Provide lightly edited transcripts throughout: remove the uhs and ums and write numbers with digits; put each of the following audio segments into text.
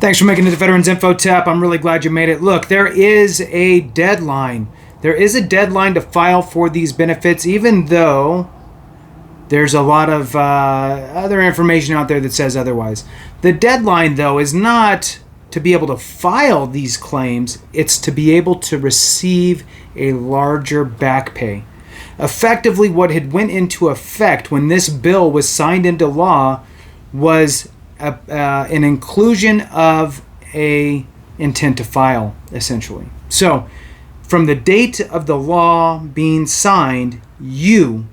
Thanks for making it to Veterans Info Tap. I'm really glad you made it. Look, there is a deadline. There is a deadline to file for these benefits, even though there's a lot of other information out there that says otherwise. The deadline, though, is not to be able to file these claims. It's to be able to receive a larger back pay. Effectively, what had went into effect when this bill was signed into law was an inclusion of a intent to file, essentially. So, from the date of the law being signed, you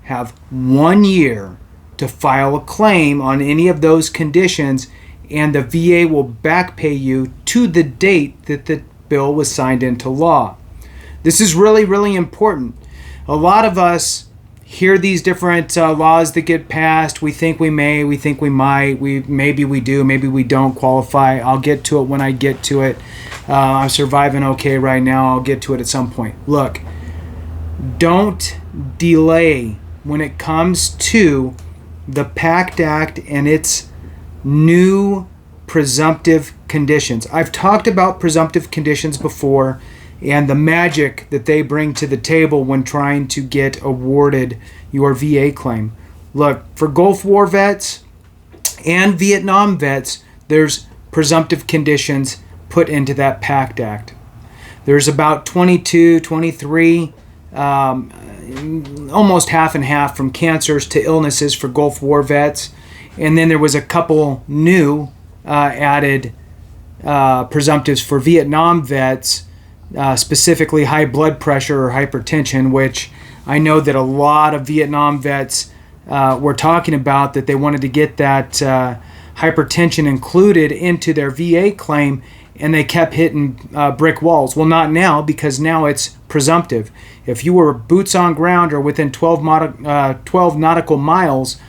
have 1 year to file a claim on any of those conditions, and the VA will back pay you to the date that the bill was signed into law. This is really, really important. A lot of us hear these different laws that get passed. We think we may, we think we might, maybe we do, maybe we don't qualify. I'll get to it when I get to it. I'm surviving okay right now. I'll get to it at some point. Look, don't delay when it comes to the PACT Act and its new presumptive conditions. I've talked about presumptive conditions before and the magic that they bring to the table when trying to get awarded your VA claim. Look, for Gulf War vets and Vietnam vets, there's presumptive conditions put into that PACT Act. There's about 22, 23, almost half and half from cancers to illnesses for Gulf War vets. And then there was a couple new added presumptives for Vietnam vets, specifically high blood pressure or hypertension, which I know that a lot of Vietnam vets were talking about, that they wanted to get that hypertension included into their VA claim, and they kept hitting brick walls. Well, not now, because now it's presumptive. If you were boots on ground or within 12 nautical miles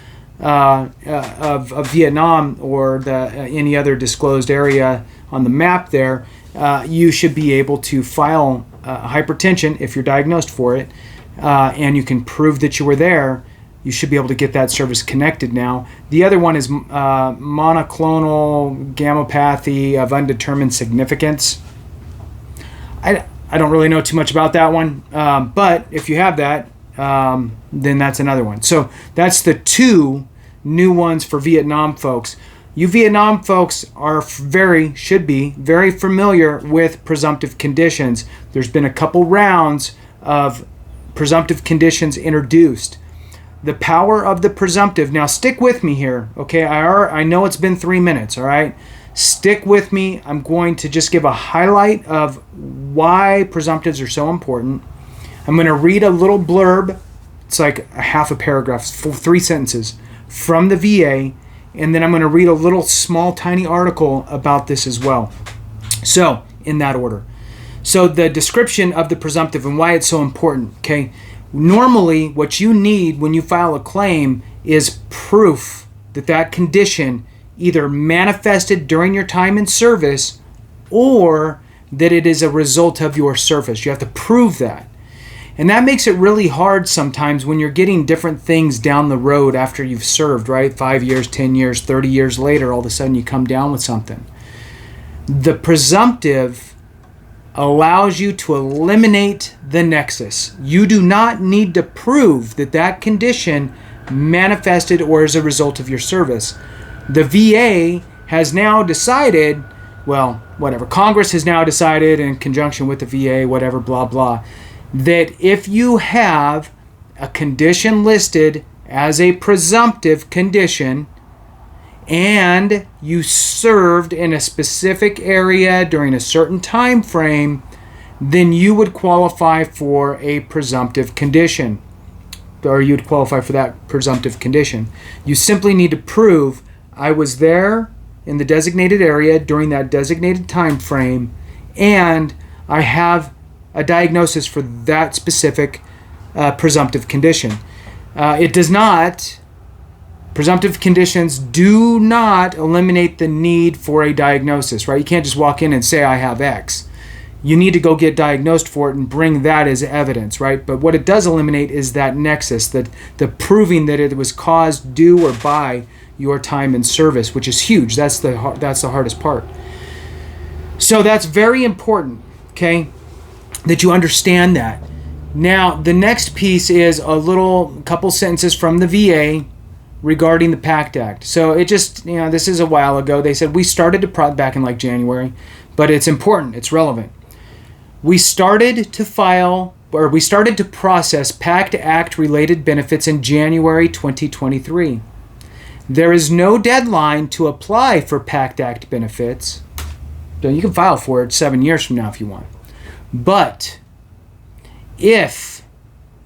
of Vietnam or any other disclosed area on the map there, you should be able to file hypertension if you're diagnosed for it, and you can prove that you were there. You should be able to get that service connected now. The other one is monoclonal gammopathy of undetermined significance. I don't really know too much about that one, but if you have that, then that's another one. So that's the two new ones for Vietnam folks. You Vietnam folks should be very familiar with presumptive conditions. There's been a couple rounds of presumptive conditions introduced. The power of the presumptive, now stick with me here, okay? I know it's been 3 minutes, all right? Stick with me. I'm going to just give a highlight of why presumptives are so important. I'm going to read a little blurb. It's like a half a paragraph, 3 sentences from the VA, and then I'm going to read a little small tiny article about this as well. So, in that order. So the description of the presumptive and why it's so important, okay? Normally, what you need when you file a claim is proof that that condition either manifested during your time in service or that it is a result of your service. You have to prove that. And that makes it really hard sometimes when you're getting different things down the road after you've served, right? 5 years, 10 years, 30 years later, all of a sudden you come down with something. The presumptive allows you to eliminate the nexus. You do not need to prove that that condition manifested or is a result of your service. The VA has now decided, well, whatever, Congress has now decided in conjunction with the VA, whatever, blah, blah, that if you have a condition listed as a presumptive condition and you served in a specific area during a certain time frame, then you would qualify for a presumptive condition, or you'd qualify for that presumptive condition. You simply need to prove I was there in the designated area during that designated time frame, and I have a diagnosis for that specific presumptive condition. Presumptive conditions do not eliminate the need for a diagnosis, right? You can't just walk in and say, I have X. You need to go get diagnosed for it and bring that as evidence, right? But what it does eliminate is that nexus, that the proving that it was caused due or by your time in service, which is huge. That's the hardest part. So that's very important, okay, that you understand that. Now, the next piece is a couple sentences from the VA regarding the PACT Act. So it just, this is a while ago. They said we started to back in like January, but it's important, it's relevant. We started to process PACT Act related benefits in January 2023. There is no deadline to apply for PACT Act benefits. You can file for it 7 years from now if you want. But if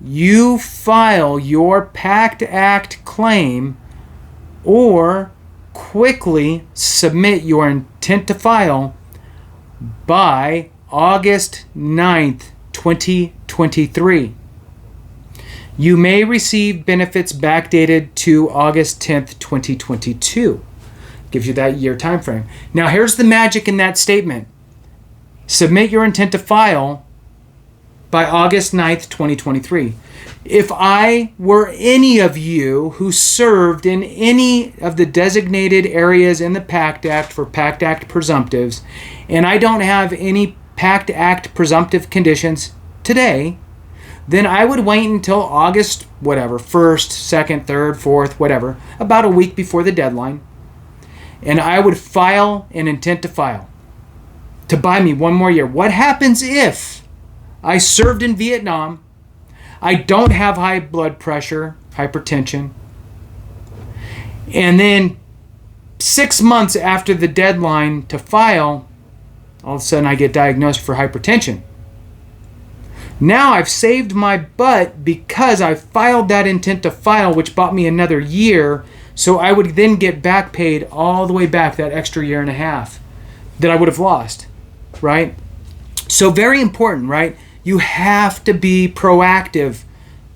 you file your PACT Act claim or quickly submit your intent to file by August 9th, 2023, you may receive benefits backdated to August 10th, 2022. Gives you that year time frame. Now here's the magic in that statement. Submit your intent to file by August 9th, 2023. If I were any of you who served in any of the designated areas in the PACT Act for PACT Act presumptives, and I don't have any PACT Act presumptive conditions today, then I would wait until August, 1st, 2nd, 3rd, 4th, whatever, about a week before the deadline, and I would file an intent to file to buy me one more year. What happens if I served in Vietnam, I don't have high blood pressure, hypertension, and then 6 months after the deadline to file, all of a sudden I get diagnosed for hypertension? Now I've saved my butt because I filed that intent to file, which bought me another year, so I would then get back paid all the way back that extra year and a half that I would have lost, right? So very important, right? You have to be proactive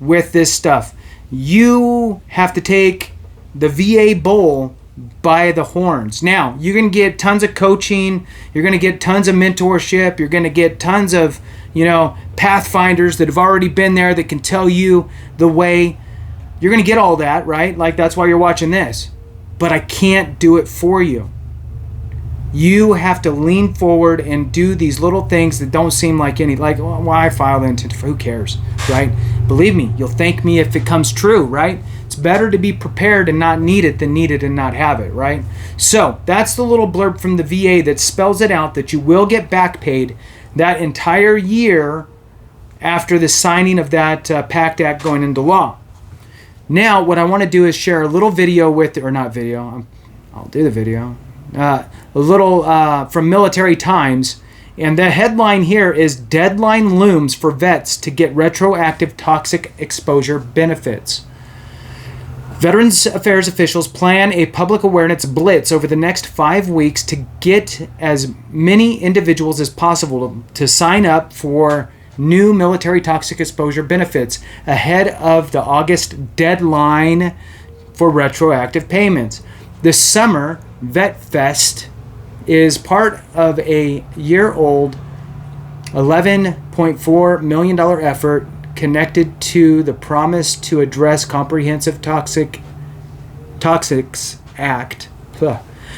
with this stuff. You have to take the VA bull by the horns. Now, you're going to get tons of coaching. You're going to get tons of mentorship. You're going to get tons of, pathfinders that have already been there that can tell you the way. You're going to get all that, right? Like, that's why you're watching this. But I can't do it for you. You have to lean forward and do these little things that don't seem like why file the intent? Who cares, right? Believe me, you'll thank me if it comes true, right? It's better to be prepared and not need it than need it and not have it, right? So that's the little blurb from the VA that spells it out that you will get back paid that entire year after the signing of that PACT Act going into law. Now, what I want to do is share a little video I'll do the video. A little from Military Times, and the headline here is "Deadline Looms for Vets to Get Retroactive Toxic Exposure Benefits." Veterans Affairs officials plan a public awareness blitz over the next 5 weeks to get as many individuals as possible to sign up for new military toxic exposure benefits ahead of the August deadline for retroactive payments. This summer, VetFest is part of a year-old $11.4 million effort connected to the promise to address Comprehensive Toxics Act,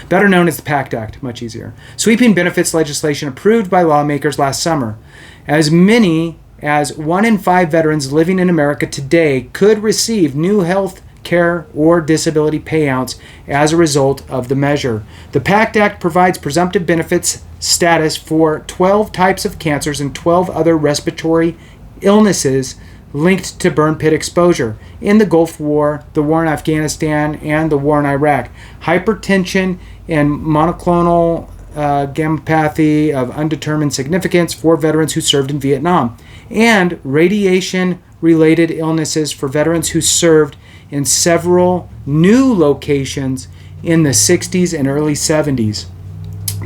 better known as the PACT Act, much easier, sweeping benefits legislation approved by lawmakers last summer. As many as 1 in 5 veterans living in America today could receive new health care or disability payouts as a result of the measure. The PACT Act provides presumptive benefits status for 12 types of cancers and 12 other respiratory illnesses linked to burn pit exposure in the Gulf War, the war in Afghanistan, and the war in Iraq. Hypertension and monoclonal gammopathy of undetermined significance for veterans who served in Vietnam, and radiation-related illnesses for veterans who served in several new locations in the 60s and early 70s.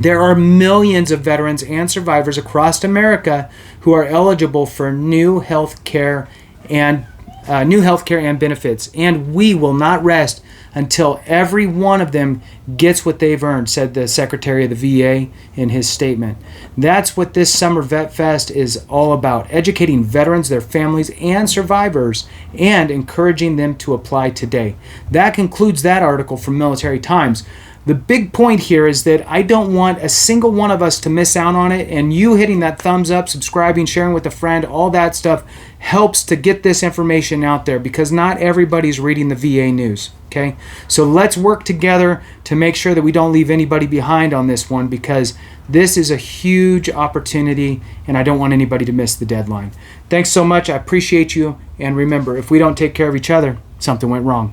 There are millions of veterans and survivors across America who are eligible for new health care and benefits, and we will not rest until every one of them gets what they've earned, said the Secretary of the VA in his statement. That's what this summer Vet Fest is all about, educating veterans, their families, and survivors, and encouraging them to apply today. That concludes that article from Military Times. the big point here is that I don't want a single one of us to miss out on it, and you hitting that thumbs up, subscribing, sharing with a friend, all that stuff helps to get this information out there, because not everybody's reading the VA news. Okay, so let's work together to make sure that we don't leave anybody behind on this one, because this is a huge opportunity and I don't want anybody to miss the deadline. Thanks so much. I appreciate you. And remember, if we don't take care of each other, something went wrong.